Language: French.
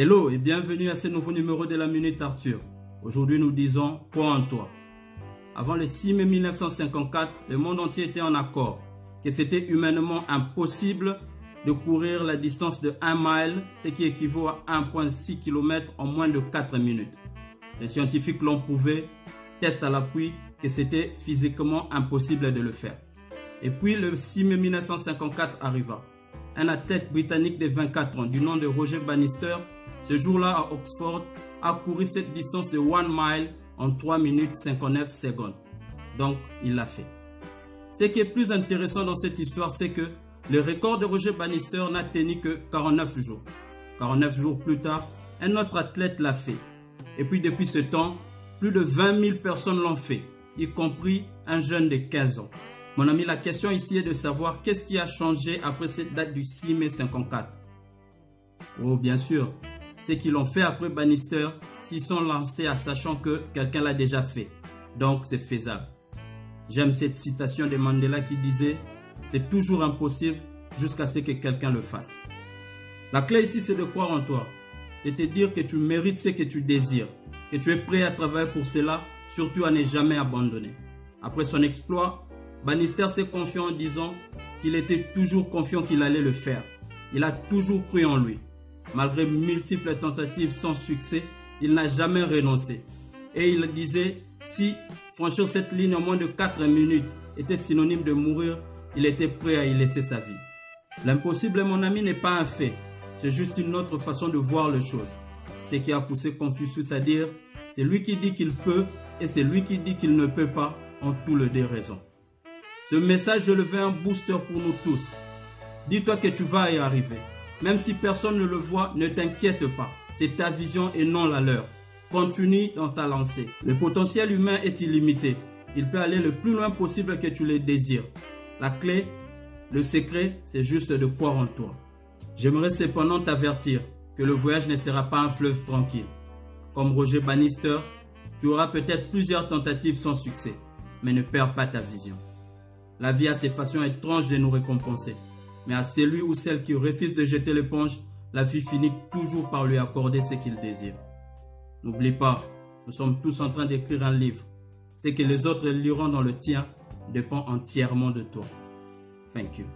Hello et bienvenue à ce nouveau numéro de la Minute Arthur. Aujourd'hui nous disons « Crois en toi ». Avant le 6 mai 1954, le monde entier était en accord que c'était humainement impossible de courir la distance de 1 mile, ce qui équivaut à 1,6 km en moins de 4 minutes. Les scientifiques l'ont prouvé, test à l'appui, que c'était physiquement impossible de le faire. Et puis le 6 mai 1954 arriva. Un athlète britannique de 24 ans du nom de Roger Bannister, ce jour-là à Oxford, a couru cette distance de 1 mile en 3 minutes 59 secondes. Donc, il l'a fait. Ce qui est plus intéressant dans cette histoire, c'est que le record de Roger Bannister n'a tenu que 49 jours. 49 jours plus tard, un autre athlète l'a fait. Et puis depuis ce temps, plus de 20 000 personnes l'ont fait, y compris un jeune de 15 ans. Mon ami, la question ici est de savoir qu'est-ce qui a changé après cette date du 6 mai 54. Oh, bien sûr, ceux qui l'ont fait après Bannister, s'ils sont lancés en sachant que quelqu'un l'a déjà fait. Donc, c'est faisable. J'aime cette citation de Mandela qui disait « C'est toujours impossible jusqu'à ce que quelqu'un le fasse ». La clé ici, c'est de croire en toi et te dire que tu mérites ce que tu désires, que tu es prêt à travailler pour cela, surtout à ne jamais abandonner. Après son exploit, Bannister s'est confié en disant qu'il était toujours confiant qu'il allait le faire. Il a toujours cru en lui. Malgré multiples tentatives sans succès, il n'a jamais renoncé. Et il disait, si franchir cette ligne en moins de 4 minutes était synonyme de mourir, il était prêt à y laisser sa vie. L'impossible, mon ami, n'est pas un fait. C'est juste une autre façon de voir les choses. Ce qui a poussé Confucius à dire, c'est lui qui dit qu'il peut et c'est lui qui dit qu'il ne peut pas, ont tous les deux raison. Ce message, je le veux un booster pour nous tous. Dis-toi que tu vas y arriver. Même si personne ne le voit, ne t'inquiète pas. C'est ta vision et non la leur. Continue dans ta lancée. Le potentiel humain est illimité. Il peut aller le plus loin possible que tu le désires. La clé, le secret, c'est juste de croire en toi. J'aimerais cependant t'avertir que le voyage ne sera pas un fleuve tranquille. Comme Roger Bannister, tu auras peut-être plusieurs tentatives sans succès. Mais ne perds pas ta vision. La vie a ses façons étranges de nous récompenser. Mais à celui ou celle qui refuse de jeter l'éponge, la vie finit toujours par lui accorder ce qu'il désire. N'oublie pas, nous sommes tous en train d'écrire un livre. Ce que les autres liront dans le tien dépend entièrement de toi. Thank you.